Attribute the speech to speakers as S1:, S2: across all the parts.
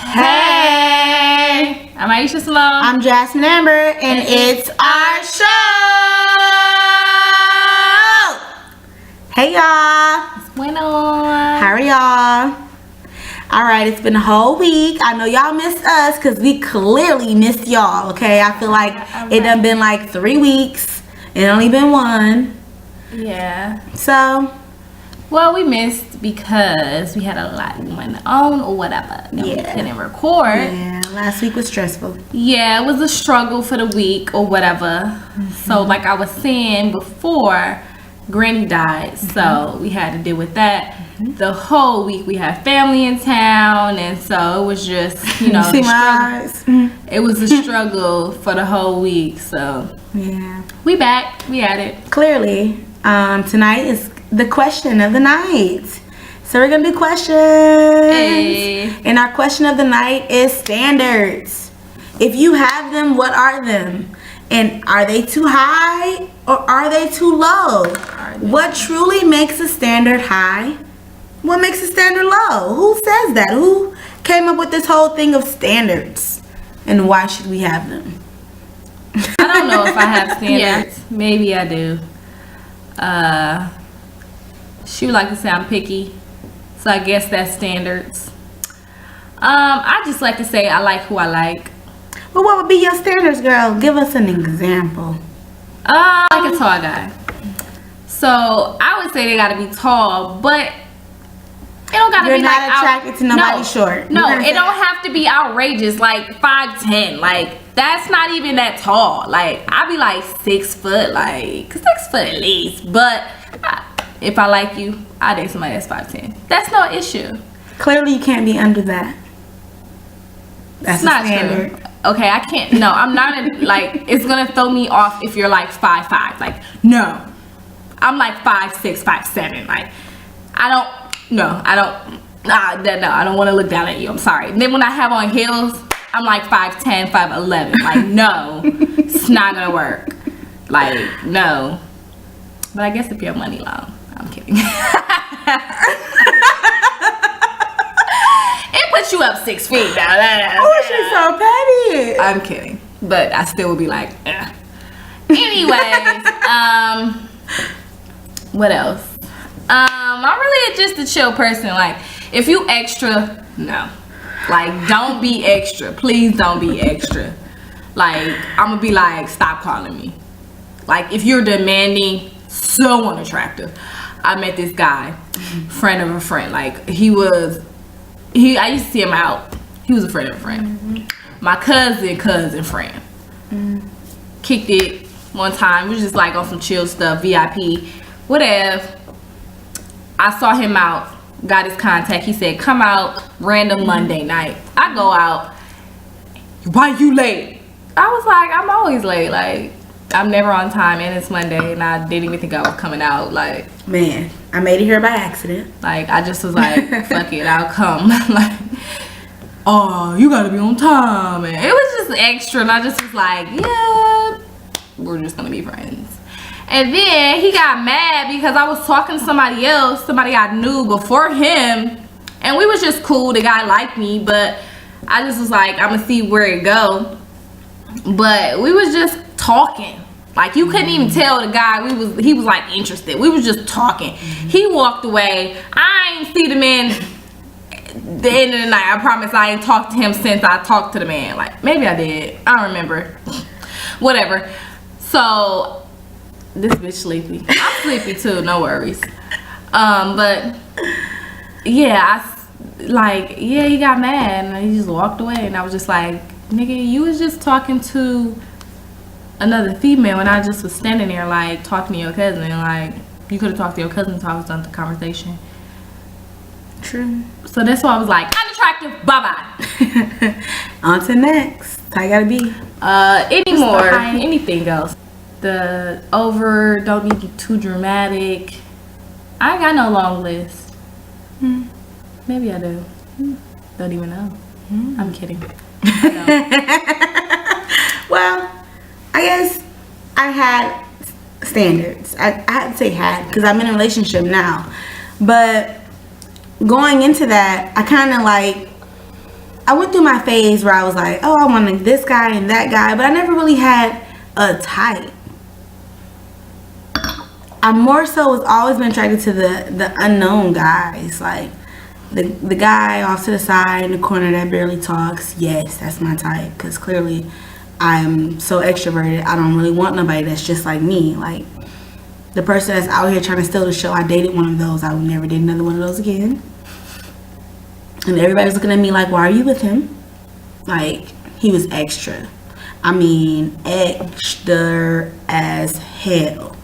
S1: Hey! I'm Aisha Sloan.
S2: I'm Jasmine Amber, and it's our show! Hey y'all!
S1: What's going on?
S2: How are y'all? Alright, it's been a whole week. I know y'all missed us because we clearly missed y'all, okay? I feel like it done been like 3 weeks. It only been 1.
S1: Yeah.
S2: So,
S1: well, we missed because we had a lot going on or whatever. We couldn't record.
S2: yeah, last week was stressful.
S1: Yeah, it was a struggle for the week or whatever. So, like I was saying before, Granny died. So, we had to deal with that. The whole week we had family in town, and so it was just, you know,
S2: See my eyes?
S1: it was a struggle for the whole week. So,
S2: Yeah.
S1: we back. We at it.
S2: Clearly, tonight is the question of the night. So we're gonna do questions.
S1: Hey.
S2: And our question of the night is standards. If you have them, what are them? And are they too high or are they too low? What truly makes a standard high? What makes a standard low? Who says that? Who came up with this whole thing of standards? And why should we have them?
S1: I don't know if I have standards. Maybe I do. She would like to say I'm picky, so I guess that's standards. I just like to say I like who I like.
S2: Well, what would be your standards, girl? Give us an example.
S1: I like a tall guy. So I would say they gotta be tall, but it don't gotta
S2: You're
S1: be
S2: not
S1: like
S2: attracted to nobody short.
S1: No,
S2: You're gonna
S1: it
S2: say
S1: don't have to be outrageous, like 5'10". Like that's not even that tall. Like I be like 6 foot, like 6 foot at least. But if I like you, I date somebody that's 5'10". That's no issue.
S2: Clearly, you can't be under that. That's
S1: It's not
S2: standard.
S1: true. Okay, I can't. No, I'm not. Like it's gonna throw me off if you're like 5'5". Like no, I'm like 5'6", 5'7". Like I don't. No, I don't. No, I don't want to look down at you. I'm sorry. Then when I have on heels, I'm like 5'10", 5'11". Like no, it's not gonna work. Like no. But I guess if you have money long, I'm kidding. It puts you up 6 feet now.
S2: Oh, she's so petty.
S1: I'm kidding, but I still would be like, eh. Anyways, what else? I'm really just a chill person. Like, if you extra, no. Like, don't be extra. Please don't be extra. Like, I'm gonna be like, stop calling me. Like, if you're demanding, so unattractive. I met this guy, friend of a friend. Like, I used to see him out. He was a friend of a friend. My cousin friend. Kicked it one time. We was just like on some chill stuff, VIP, whatever. I saw him out, got his contact. He said, come out random Monday night. I go out. Why you late? I was like, I'm always late. Like, I'm never on time, and it's Monday, and I didn't even think I was coming out. Like,
S2: Man, I made it here by accident.
S1: like I just was like, fuck it, I'll come. Like, oh, you gotta be on time. And it was just extra, and I just was like, yeah, we're just gonna be friends. And then he got mad because I was talking to somebody else, somebody I knew before him, and we was just cool. The guy liked me, but I just was like, I'm gonna see where it go. But we was just talking. Like, you couldn't even tell the guy he was like interested. We was just talking. He walked away. I ain't see the man the end of the night. I promise I ain't talked to him since I talked to the man. Like, maybe I did. I don't remember. Whatever. So this bitch sleepy. I'm sleepy too, no worries. But yeah, he got mad and he just walked away, and I was just like, nigga, you was just talking to another female, and I just was standing there like talking to your cousin. Like, you could have talked to your cousin until I was done with the conversation.
S2: True.
S1: So that's why I was like, unattractive, bye-bye.
S2: On to next. How you gotta be?
S1: Anything else? Don't need to be too dramatic. I ain't got no long list. Maybe I do. Don't even know. I'm kidding.
S2: Well, I guess I had standards. I had to say had because I'm in a relationship now. But going into that, I kind of like I went through my phase where I was like, oh, I wanted this guy and that guy, but I never really had a type. I more so has always been attracted to the unknown guys, like the guy off to the side in the corner that barely talks. Yes, that's my type, because clearly I'm so extroverted. I don't really want nobody that's just like me. Like the person that's out here trying to steal the show, I dated one of those. I would never date another one of those again. And everybody's looking at me like, why are you with him? Like, he was extra. I mean, extra as hell.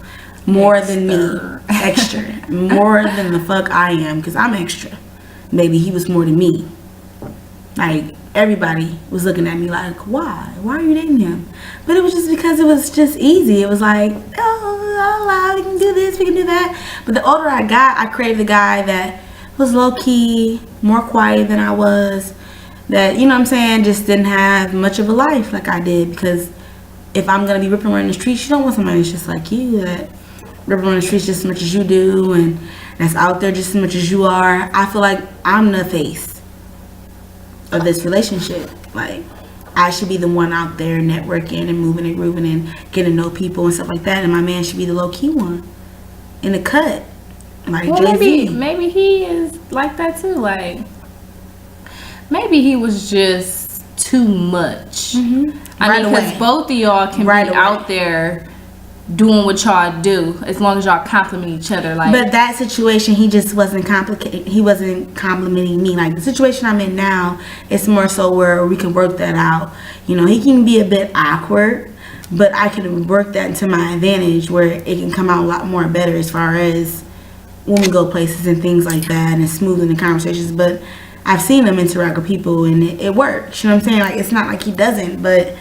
S2: More than me. Extra. More than the fuck I am, because I'm extra. Maybe he was more than me. Like, everybody was looking at me like, why? Why are you dating him? But it was just because it was just easy. It was like, oh, we can do this, we can do that. But the older I got, I craved the guy that was low-key, more quiet than I was, that, you know what I'm saying, just didn't have much of a life like I did. Because if I'm going to be ripping around the streets, you don't want somebody that's just like you, that ripping around the streets just as much as you do, and that's out there just as much as you are. I feel like I'm the face of this relationship. Like, I should be the one out there networking and moving and grooving and getting to know people and stuff like that, and my man should be the low-key one in the cut. Like,
S1: well,
S2: Jay-Z.
S1: maybe he is like that too. Like, maybe he was just too much.
S2: Mm-hmm.
S1: I mean, because both of y'all can be out there doing what y'all do, as long as y'all compliment each other. Like,
S2: but that situation, he just wasn't complicated. He wasn't complimenting me. Like, the situation I'm in now, it's more so where we can work that out. You know, he can be a bit awkward, but I can work that to my advantage, where it can come out a lot more better as far as when we go places and things like that, and smoothing the conversations. But I've seen him interact with people, and it works. You know what I'm saying? Like, it's not like he doesn't, but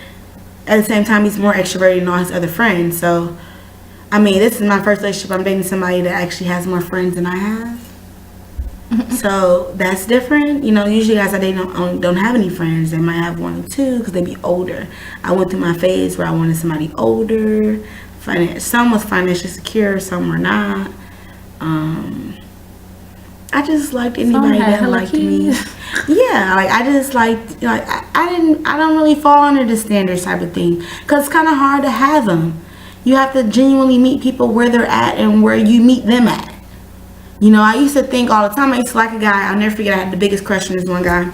S2: at the same time, he's more extroverted than all his other friends. So, I mean, this is my first relationship. I'm dating somebody that actually has more friends than I have. So that's different. You know, usually guys I date don't have any friends. They might have one or two because they be older. I went through my phase where I wanted somebody older. Some was financially secure, some were not. I just liked anybody that liked me. Yeah, like I just liked, like I don't really fall under the standards type of thing, because it's kind of hard to have them. You have to genuinely meet people where they're at and where you meet them at. You know, I used to think all the time, I used to like a guy, I'll never forget, I had the biggest crush on this one guy.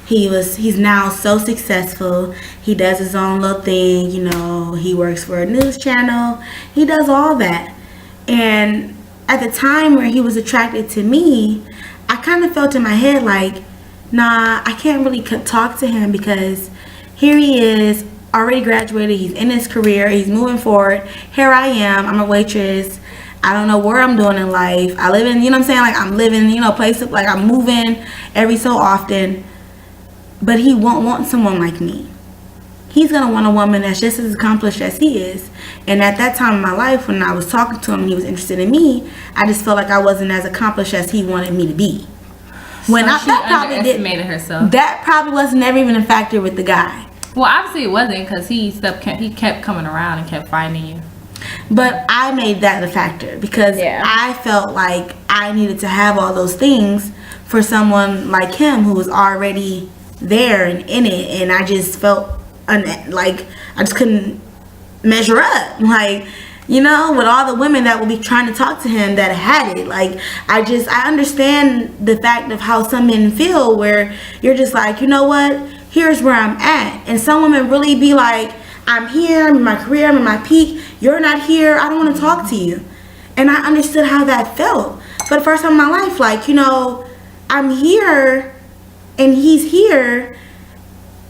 S2: He's now so successful. He does his own little thing, you know, he works for a news channel. He does all that. And at the time where he was attracted to me, I kind of felt in my head like, nah, I can't really talk to him, because here he is, already graduated, he's in his career, he's moving forward. Here I am, I'm a waitress. I don't know where I'm doing in life. I live in, you know what I'm saying, like I'm living, you know, places, like I'm moving every so often. But he won't want someone like me. He's gonna want a woman that's just as accomplished as he is. And at that time in my life, when I was talking to him and he was interested in me, I just felt like I wasn't as accomplished as he wanted me to be. When
S1: so she underestimated herself.
S2: That probably wasn't ever even a factor with the guy.
S1: Well, obviously it wasn't, because he kept coming around and kept finding you.
S2: But I made that the factor, because I felt like I needed to have all those things for someone like him who was already there and in it, and I just felt like I just couldn't measure up, like, you know, with all the women that will be trying to talk to him that had it. Like, I understand the fact of how some men feel, where you're just like, you know what, here's where I'm at, and some women really be like, I'm here, I'm in my career, I'm in my peak, you're not here, I don't want to talk to you. And I understood how that felt for the first time in my life. Like, you know, I'm here and he's here,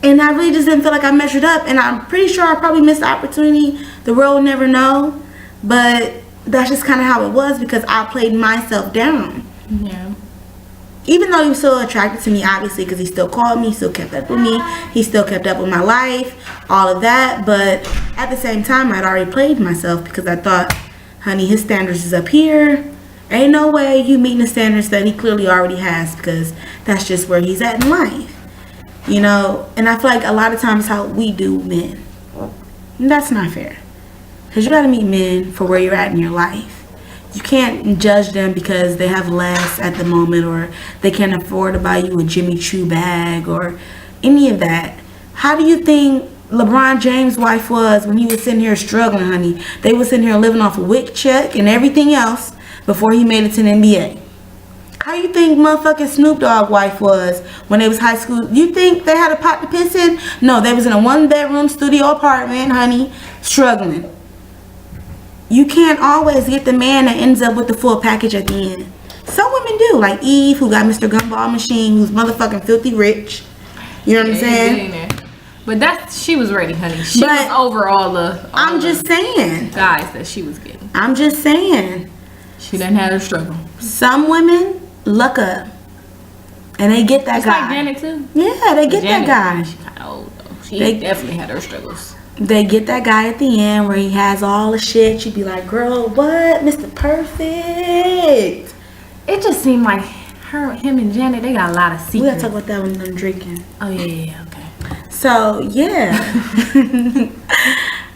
S2: and I really just didn't feel like I measured up. And I'm pretty sure I probably missed the opportunity. The world will never know, but that's just kind of how it was, because I played myself down.
S1: Yeah.
S2: Even though he was still attracted to me, obviously, because he still called me, still kept up with me, he still kept up with my life, all of that. But at the same time, I'd already played myself, because I thought, honey, his standards is up here. Ain't no way you meeting the standards that he clearly already has, because that's just where he's at in life. You know, and I feel like a lot of times how we do men, and that's not fair. Because you got to meet men for where you're at in your life. You can't judge them because they have less at the moment, or they can't afford to buy you a Jimmy Choo bag or any of that. How do you think LeBron James' wife was when he was sitting here struggling, honey? They was sitting here living off a WIC check and everything else before he made it to the NBA. How you think motherfucking Snoop Dogg wife was when they was high school? You think they had a pot to piss in? No, they was in a 1-bedroom studio apartment, honey, struggling. You can't always get the man that ends up with the full package at the end. Some women do, like Eve, who got Mr. Gumball Machine, who's motherfucking filthy rich. You know what I'm saying?
S1: But she was ready, honey. She was over all the.
S2: I'm just saying.
S1: Guys that she was getting.
S2: I'm just saying.
S1: She didn't have her struggle.
S2: Some women luck up, and they get that guy.
S1: Like Janet too.
S2: Yeah, they get that guy.
S1: She kind of old though. She definitely had her struggles.
S2: They get that guy at the end where he has all the shit. You'd be like, girl, what? Mr. Perfect.
S1: It just seemed like him and Janet, they got a lot of secrets.
S2: We gotta talk about that when I'm drinking.
S1: Oh, yeah, okay.
S2: So, yeah.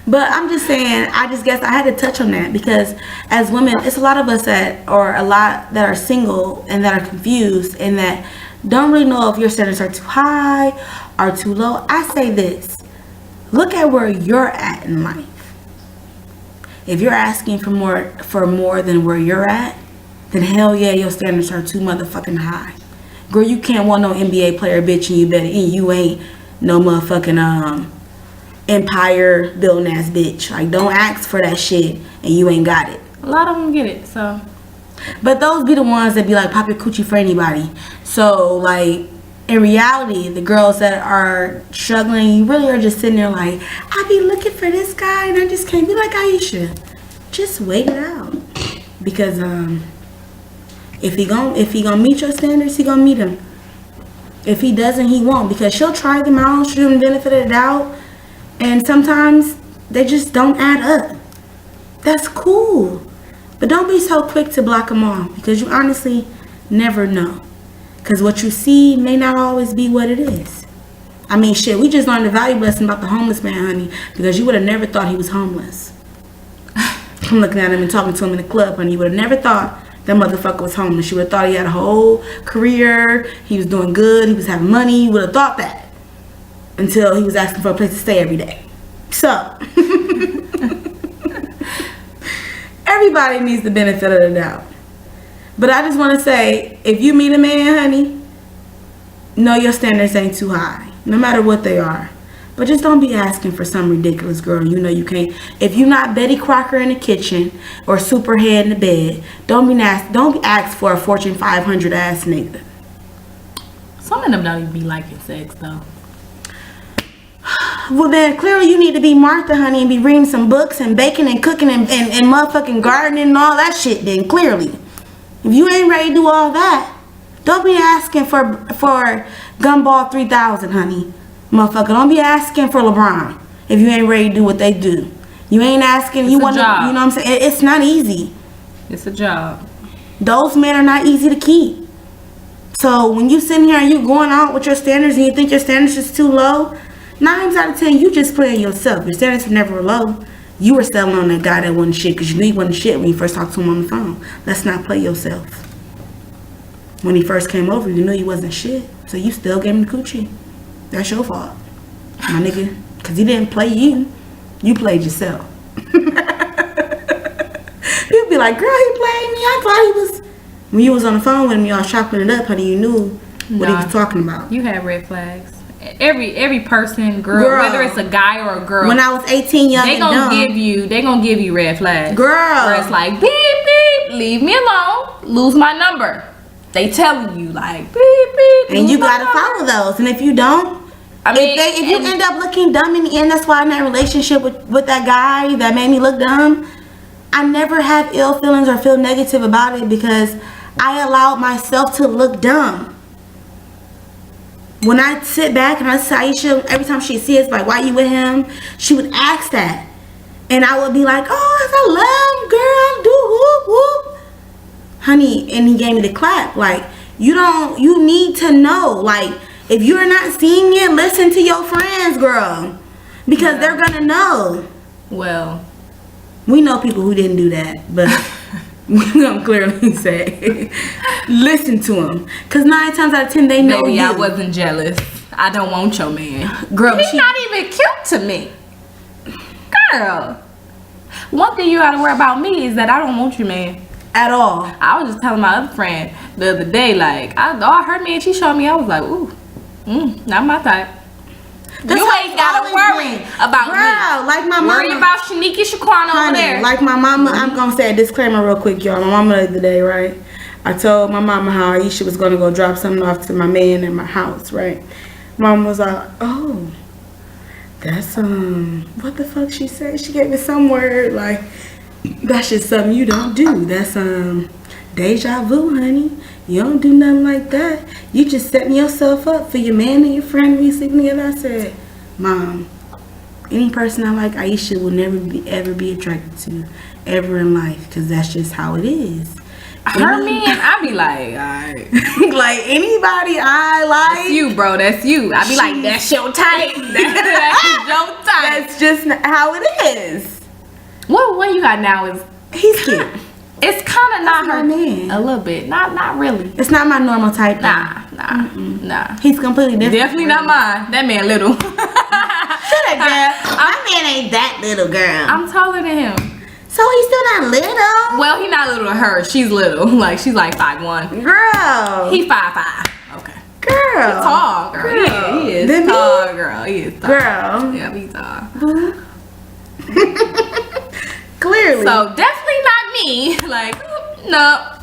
S2: But I'm just saying, I just guess I had to touch on that because as women, it's a lot of us that are single and that are confused and that don't really know if your standards are too high or too low. I say this. Look at where you're at in life. If you're asking for more than where you're at, then hell yeah, your standards are too motherfucking high. Girl, you can't want no NBA player bitch and you ain't no motherfucking empire building ass bitch. Like, don't ask for that shit and you ain't got it.
S1: A lot of them get it, so.
S2: But those be the ones that be like, pop your coochie for anybody. So, like, in reality, the girls that are struggling, you really are just sitting there like, I be looking for this guy and I just can't. Be like Aisha, just wait it out. Because if he gonna meet your standards, he gonna meet them. If he doesn't, he won't. Because she'll try them out, she'll give him the benefit of the doubt, and sometimes they just don't add up. That's cool. But don't be so quick to block them off because you honestly never know. Because what you see may not always be what it is. I mean, shit, we just learned a valuable lesson about the homeless man, honey, because you would have never thought he was homeless. I'm looking at him and talking to him in the club, honey. You would have never thought that motherfucker was homeless. You would have thought he had a whole career, he was doing good, he was having money. You would have thought that until he was asking for a place to stay every day. So, everybody needs the benefit of the doubt. But I just want to say, if you meet a man, honey, know your standards ain't too high, no matter what they are. But just don't be asking for some ridiculous girl. You know you can't. If you're not Betty Crocker in the kitchen or Superhead in the bed, don't be asked for a Fortune 500 ass nigga.
S1: Some of them don't even be liking sex though.
S2: Well then, clearly you need to be Martha, honey, and be reading some books and baking and cooking and motherfucking gardening and all that shit then, clearly. If you ain't ready to do all that, don't be asking for Gumball 3000, honey. Motherfucker, don't be asking for LeBron if you ain't ready to do what they do. You ain't asking,
S1: it's
S2: you want to,
S1: job.
S2: you know what I'm saying? It's not easy.
S1: It's a job.
S2: Those men are not easy to keep. So when you sitting here and you going out with your standards and you think your standards is too low, 9 times out of 10, you just playing yourself. Your standards were never low. You were selling on that guy that wasn't shit because you knew he wasn't shit when you first talked to him on the phone. Let's not play yourself. When he first came over, you knew he wasn't shit. So you still gave him the coochie. That's your fault, my nigga. Because he didn't play you. You played yourself. People be like, girl, he played me. I thought he was... When you was on the phone with him, y'all chopping it up, honey, you knew what he was talking about.
S1: You had red flags. Every person, girl, whether it's a guy or a girl.
S2: When I was 18, young and dumb,
S1: they gonna give you red flags.
S2: Girl.
S1: Where it's like, beep, beep, leave me alone, lose my number. They telling you like, beep, beep,
S2: and you gotta follow those. And if you don't, if you end up looking dumb in the end, that's why in that relationship with that guy that made me look dumb, I never have ill feelings or feel negative about it because I allowed myself to look dumb. When I sit back and I say, Aisha, every time she sees like, why you with him? She would ask that. And I would be like, oh, I love him, girl, do whoop, whoop. Honey, and he gave me the clap. Like, you need to know. Like, if you're not seeing it, listen to your friends, girl. Because they're gonna know.
S1: Well,
S2: we know people who didn't do that, but we're gonna clearly say, listen to him. Because 9 times out of 10, they know
S1: Maybe
S2: you.
S1: I wasn't jealous. I don't want your man.
S2: Girl,
S1: He's not even cute to me. Girl. One thing you gotta worry about me is that I don't want you, man.
S2: At all.
S1: I was just telling my other friend the other day, like, I heard me and she showed me, I was like, ooh, not my type.
S2: That's
S1: you
S2: how
S1: ain't
S2: it's
S1: gotta
S2: always
S1: worry
S2: been.
S1: about
S2: Girl,
S1: me.
S2: like my
S1: Worry
S2: mama.
S1: about Shanika Shaquan over
S2: Honey,
S1: there.
S2: like my mama, I'm gonna say a disclaimer real quick, y'all. My mama the other day, right? I told my mama how Aisha was gonna go drop something off to my man in my house, right? Mama was like, oh, that's what the fuck she said? She gave me some word like, that's just something you don't do. That's deja vu, honey. You don't do nothing like that. You just setting yourself up for your man and your friend to be sleeping together. I said, Mom, any person I like, Aisha will never ever be attracted to ever in life, because that's just how it is.
S1: Her man, I be like, alright.
S2: Like anybody I like,
S1: That's you, bro. That's you. I be like, that's your type. That's your type.
S2: that's just how it is.
S1: What one you got now is
S2: He's cute.
S1: it's kind of not
S2: my
S1: her
S2: man.
S1: a little bit. Not really.
S2: It's not my normal type. though.
S1: Nah.
S2: He's completely different.
S1: Definitely not mine. That man little.
S2: Shut up, girl. My man ain't that little, girl.
S1: I'm taller than him.
S2: So he's still not little.
S1: Well, he not little to her. She's little. Like she's like 5'1".
S2: Girl.
S1: He 5'5". Okay.
S2: Girl.
S1: Tall girl. Yeah, he is
S2: Then me?
S1: tall girl. He is tall.
S2: Girl.
S1: Yeah, he's tall.
S2: Clearly.
S1: So definitely not me. Like no.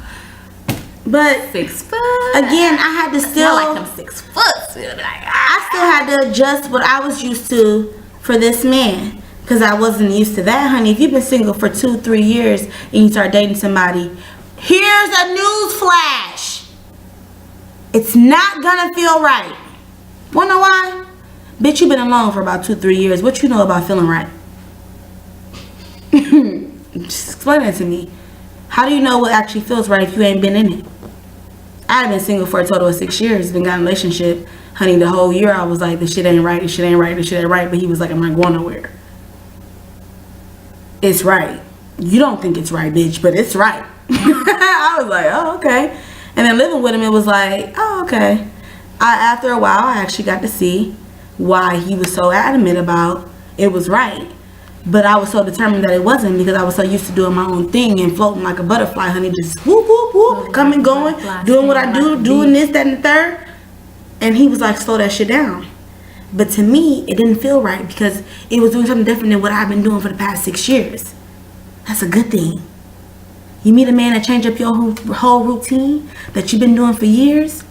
S2: But
S1: 6 foot.
S2: again, I had to still.
S1: Not like them 6 foot. Like,
S2: I still had to adjust what I was used to for this man, because I wasn't used to that, honey. If you've been single for 2-3 years and you start dating somebody, here's a news flash. It's not gonna feel right. Wanna know why? Bitch, you've been alone for about 2-3 years. What you know about feeling right? Just explain that to me. How do you know what actually feels right if you ain't been in it? I've been single for a total of 6 years. Been got in a relationship. Honey, the whole year I was like, this shit ain't right, this shit ain't right, this shit ain't right. But he was like, I'm not going nowhere. It's right. You don't think it's right, bitch, but it's right. I was like, oh, okay. And then living with him, it was like, oh, okay. After a while, I actually got to see why he was so adamant about it was right. But I was so determined that it wasn't, because I was so used to doing my own thing and floating like a butterfly, honey, just whoop, whoop, whoop, coming, going, doing what I do, doing this, that, and the third. And he was like, slow that shit down. But to me, it didn't feel right, because it was doing something different than what I've been doing for the past 6 years. That's a good thing. You meet a man that change up your whole routine that you've been doing for years,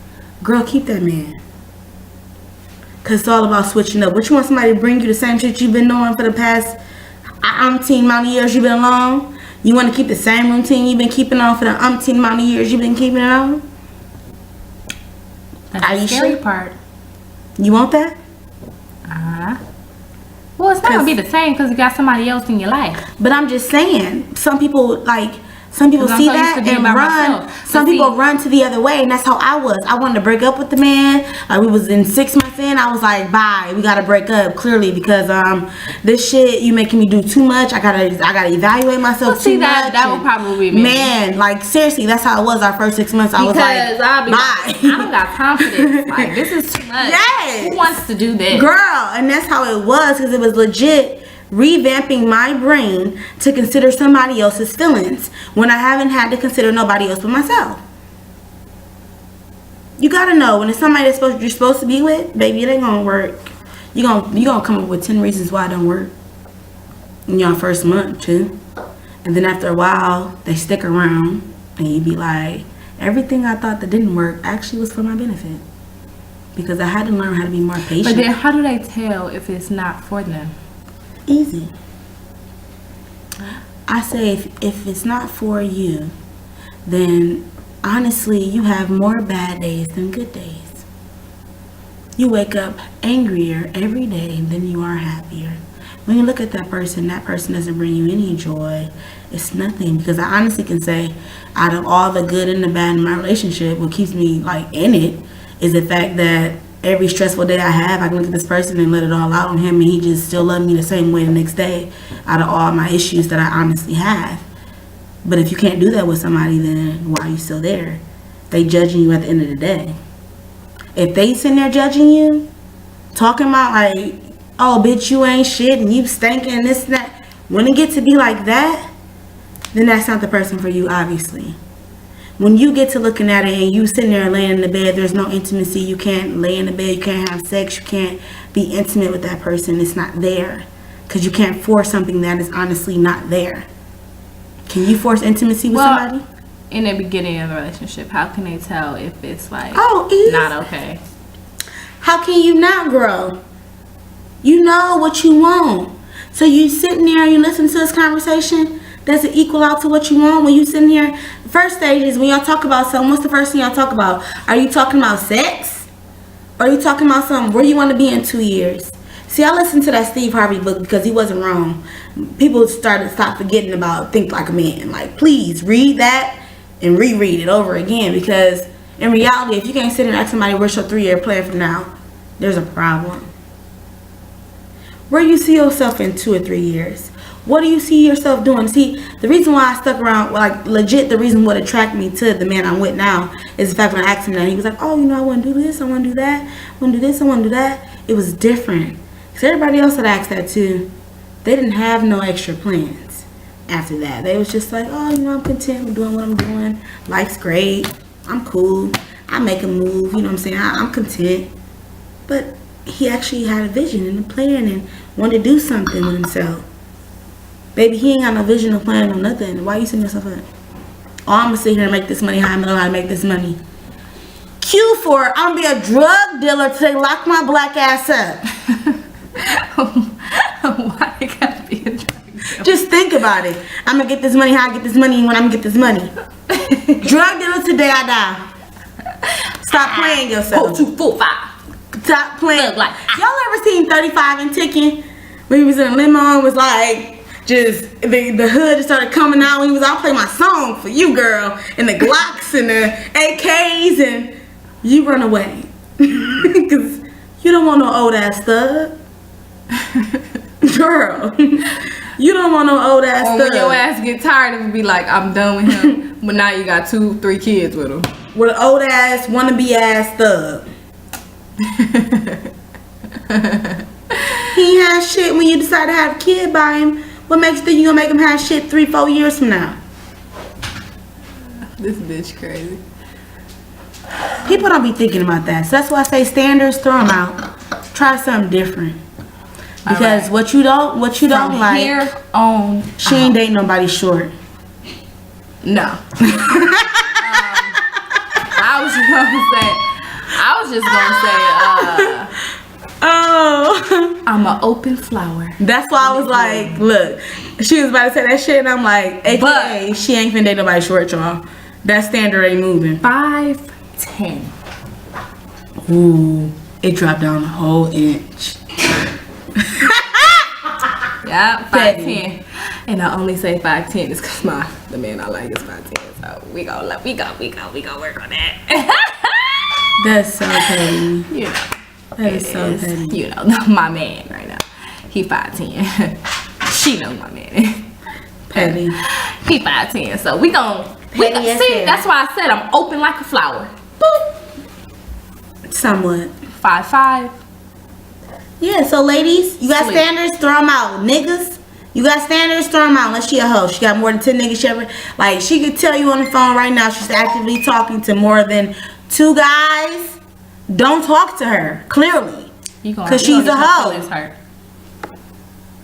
S2: girl, keep that man. Because it's all about switching up. What, you want somebody to bring you the same shit you've been doing for the past umpteen amount of years you've been alone? You want to keep the same routine you've been keeping on for the umpteen amount of years you've been keeping it on?
S1: That's
S2: Are
S1: the
S2: you
S1: scary
S2: sure?
S1: part.
S2: You want that?
S1: Well, it's not gonna be the same because you got somebody else in your life.
S2: But I'm just saying, some people see
S1: 'Cause I'm so used
S2: that
S1: to being
S2: and
S1: by
S2: run.
S1: myself.
S2: Some
S1: But
S2: people
S1: see-
S2: run to the other way, and that's how I was. I wanted to break up with the man. Like, we was in 6 months in. I was like, bye. We gotta break up clearly, because this shit, you making me do too much. I gotta evaluate myself
S1: Well, see,
S2: too much.
S1: that would probably be me.
S2: Man, like seriously, that's how it was our first 6 months. I was like,
S1: Because I'll be
S2: bye.
S1: like, I don't got confidence. Like, this is too much.
S2: Yes.
S1: Who wants to do this?
S2: Girl, and that's how it was, because it was legit revamping my brain to consider somebody else's feelings when I haven't had to consider nobody else but myself. You gotta know when it's somebody you're supposed to be with, baby, it ain't gonna work. You gonna come up with 10 reasons why it don't work in your first month too, and then after a while they stick around, and you be like, everything I thought that didn't work actually was for my benefit, because I had to learn how to be more patient.
S1: But then, how do they tell if it's not for them?
S2: Easy. I say if it's not for you, then honestly you have more bad days than good days. You wake up angrier every day than you are happier. When you look at that person doesn't bring you any joy. It's nothing, because I honestly can say, out of all the good and the bad in my relationship, what keeps me like in it is the fact that every stressful day I have, I can look at this person and let it all out on him, and he just still loves me the same way the next day, out of all my issues that I honestly have. But if you can't do that with somebody, then why are you still there? They judging you at the end of the day. If they sitting there judging you, talking about like, oh bitch, you ain't shit and you stinking and this and that. When it gets to be like that, then that's not the person for you, obviously. When you get to looking at it and you sitting there laying in the bed, there's no intimacy. You can't lay in the bed, you can't have sex, you can't be intimate with that person. It's not there. Because you can't force something that is honestly not there. Can you force intimacy with somebody?
S1: In the beginning of the relationship, how can they tell if it's like
S2: easy.
S1: not okay?
S2: How can you not grow? You know what you want. So you sitting there and you listen to this conversation. Does it equal out to what you want when you sitting here? The first stage is when y'all talk about something. What's the first thing y'all talk about? Are you talking about sex? Or are you talking about something? Where you want to be in 2 years? See, I listened to that Steve Harvey book because he wasn't wrong. People stop forgetting about Think Like a Man. Like, please read that and reread it over again, because in reality, if you can't sit and ask somebody what's your 3-year plan from now, there's a problem. Where do you see yourself in 2 or 3 years? What do you see yourself doing? See, the reason why I stuck around, like legit, the reason what attracted me to the man I'm with now is the fact when I asked him that, he was like, oh, you know, I want to do this, I want to do that, I want to do this, I want to do that. It was different. Because everybody else that asked that too, they didn't have no extra plans after that. They was just like, oh, you know, I'm content with doing what I'm doing. Life's great. I'm cool. I make a move. You know what I'm saying? I'm content. But he actually had a vision and a plan and wanted to do something with himself. Baby, he ain't got no vision or plan or nothing. Why you setting yourself up? Oh, I'm going to sit here and make this money. How I know how to make this money. Q for I'm going to be a drug dealer till they lock my black ass up.
S1: Why it gotta be a drug dealer?
S2: Just think about it. I'm going to get this money. How I get this money when I'm going to get this money. Drug dealer today I die. Stop playing yourself.
S1: 4, 2, 4, 5.
S2: Stop playing.
S1: Like,
S2: y'all ever seen 35 and Ticking? When he was in a limo and was like, just the hood just started coming out when he was, I'll play my song for you, girl. And the Glocks and the AKs, and you run away. Because you don't want no old ass thug. Girl. You don't want no old ass thug.
S1: When your ass get tired of it, be like, I'm done with him. But now you got 2, 3 kids with him.
S2: With an old ass, wannabe ass thug. He has shit when you decide to have a kid by him. What makes you think you gonna make him have shit 3, 4 years from now?
S1: This bitch crazy.
S2: People don't be thinking about that. So that's why I say standards, throw them out. Try something different. Because right. what you don't
S1: From
S2: like,
S1: here on,
S2: she ain't dating nobody short.
S1: No. I was just gonna say,
S2: oh,
S1: I'm an open flower.
S2: That's why I was like, look, she was about to say that shit, and I'm like, AKA, she ain't finna date nobody short, y'all. That standard ain't moving.
S1: 5'10".
S2: Ooh, it dropped down a whole inch.
S1: Yeah, 5'10". And I only say 5'10" is because the man I like is 5'10". So we go work on that.
S2: That's so petty.
S1: You know.
S2: That is so petty.
S1: You know, my man right now. He 5'10". She knows my man.
S2: Petty.
S1: He 5'10". So we see, that's why I said I'm open like a flower. Boop.
S2: Somewhat.
S1: 5'5".
S2: Yeah, so ladies, you got standards, throw them out. Niggas, you got standards, throw them out. Unless she a hoe. She got more than 10 niggas. She could tell you on the phone right now she's actively talking to more than 2 guys. Don't talk to her, clearly. Because she's a hoe.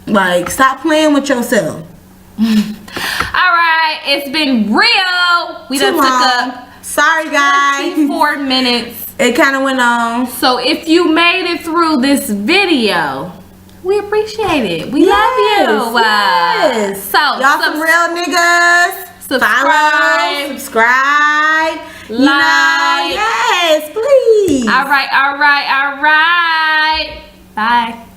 S2: Like, stop playing with yourself.
S1: Alright, it's been real. We done took a
S2: sorry guys.
S1: 4 minutes.
S2: It kind of went on.
S1: So if you made it through this video, we appreciate it. We love you.
S2: Yes.
S1: So
S2: y'all some real niggas. Subscribe.
S1: Like.
S2: Yes, please.
S1: All right. Bye.